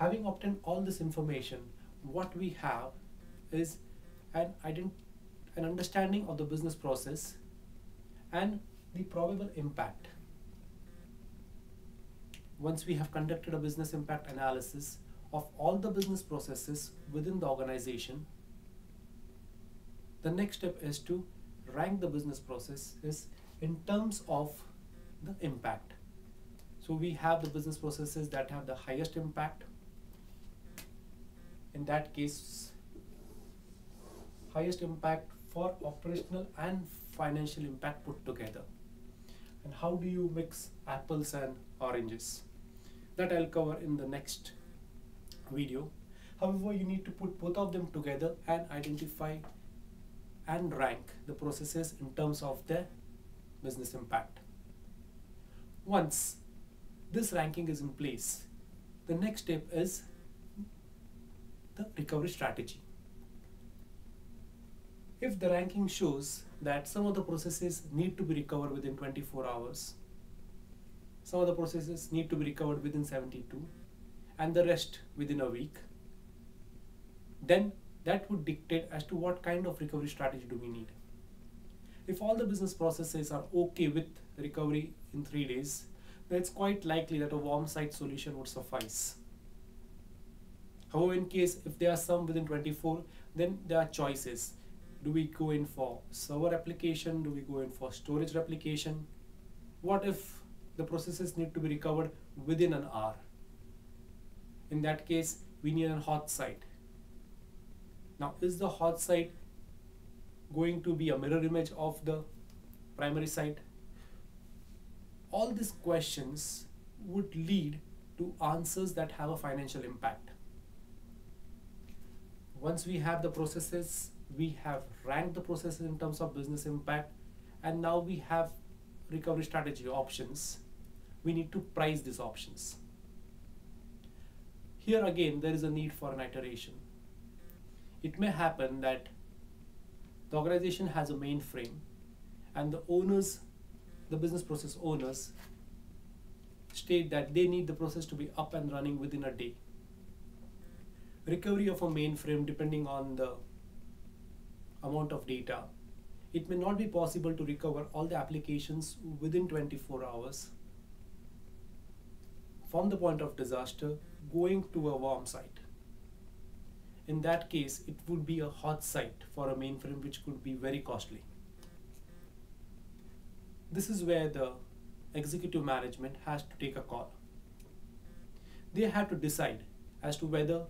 Having obtained all this information, what we have is an understanding of the business process and the probable impact. Once we have conducted a business impact analysis of all the business processes within the organization, the next step is to rank the business processes in terms of the impact. So we have the business processes that have the highest impact. In that case, highest impact for operational and financial impact put together. And how do you mix apples and oranges? That I'll cover in the next video. However, you need to put both of them together and identify and rank the processes in terms of their business impact. Once this ranking is in place, the next step is the recovery strategy. If the ranking shows that some of the processes need to be recovered within 24 hours, some of the processes need to be recovered within 72, and the rest within a week, then that would dictate as to what kind of recovery strategy do we need. If all the business processes are okay with recovery in 3 days, then it's quite likely that a warm site solution would suffice. However, in case if there are some within 24, then there are choices. Do we go in for server application? Do we go in for storage replication? What if the processes need to be recovered within an hour? In that case, we need a hot site. Now, is the hot site going to be a mirror image of the primary site? All these questions would lead to answers that have a financial impact. Once we have the processes, we have ranked the processes in terms of business impact, and now we have recovery strategy options. We need to price these options. Here again, there is a need for an iteration. It may happen that the organization has a mainframe and the owners, the business process owners, state that they need the process to be up and running within a day. Recovery of a mainframe, depending on the amount of data, it may not be possible to recover all the applications within 24 hours from the point of disaster going to a warm site. In that case, it would be a hot site for a mainframe, which could be very costly. This is where the executive management has to take a call. They have to decide as to whether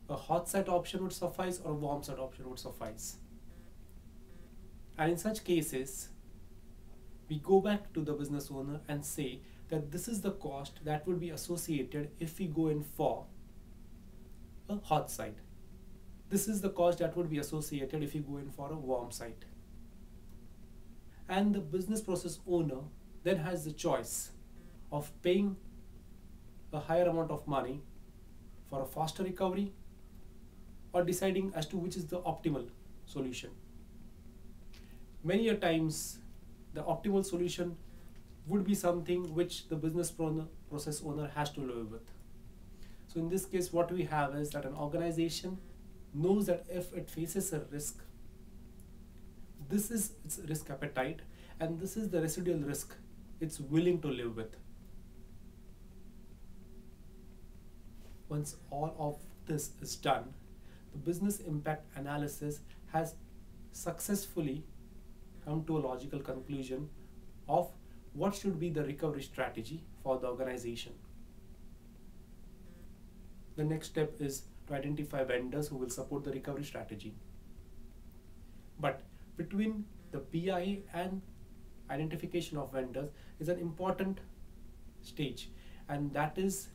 a hot site option would suffice or a warm site option would suffice. And in such cases, we go back to the business owner and say that this is the cost that would be associated if we go in for a hot site. This is the cost that would be associated if you go in for a warm site. And the business process owner then has the choice of paying a higher amount of money for a faster recovery or deciding as to which is the optimal solution. Many a times, the optimal solution would be something which the business process owner has to live with. So in this case, what we have is that an organization knows that if it faces a risk, this is its risk appetite and this is the residual risk it's willing to live with. Once all of this is done, the business impact analysis has successfully come to a logical conclusion of what should be the recovery strategy for the organization. The next step is to identify vendors who will support the recovery strategy. But between the BIA and identification of vendors is an important stage, and that is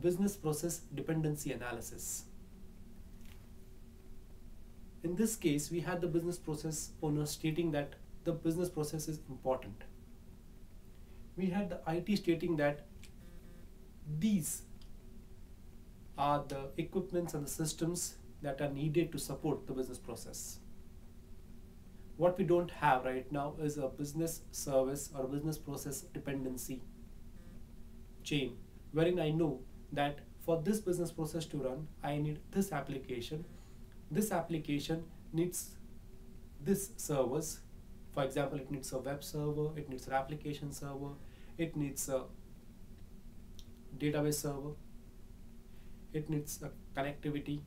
business process dependency analysis. In this case, we had the business process owner stating that the business process is important. We had the IT stating that these are the equipments and the systems that are needed to support the business process. What we don't have right now is a business service or business process dependency chain, wherein I know that for this business process to run, I need this application. This application needs this servers. For example, it needs a web server, it needs an application server, it needs a database server, it needs a connectivity.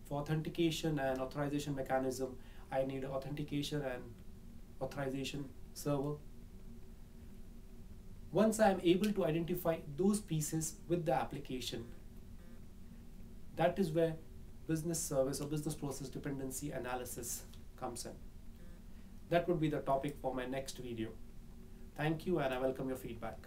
For authentication and authorization mechanism, I need authentication and authorization server. Once I am able to identify those pieces with the application, that is where business service or business process dependency analysis comes in. That would be the topic for my next video. Thank you, and I welcome your feedback.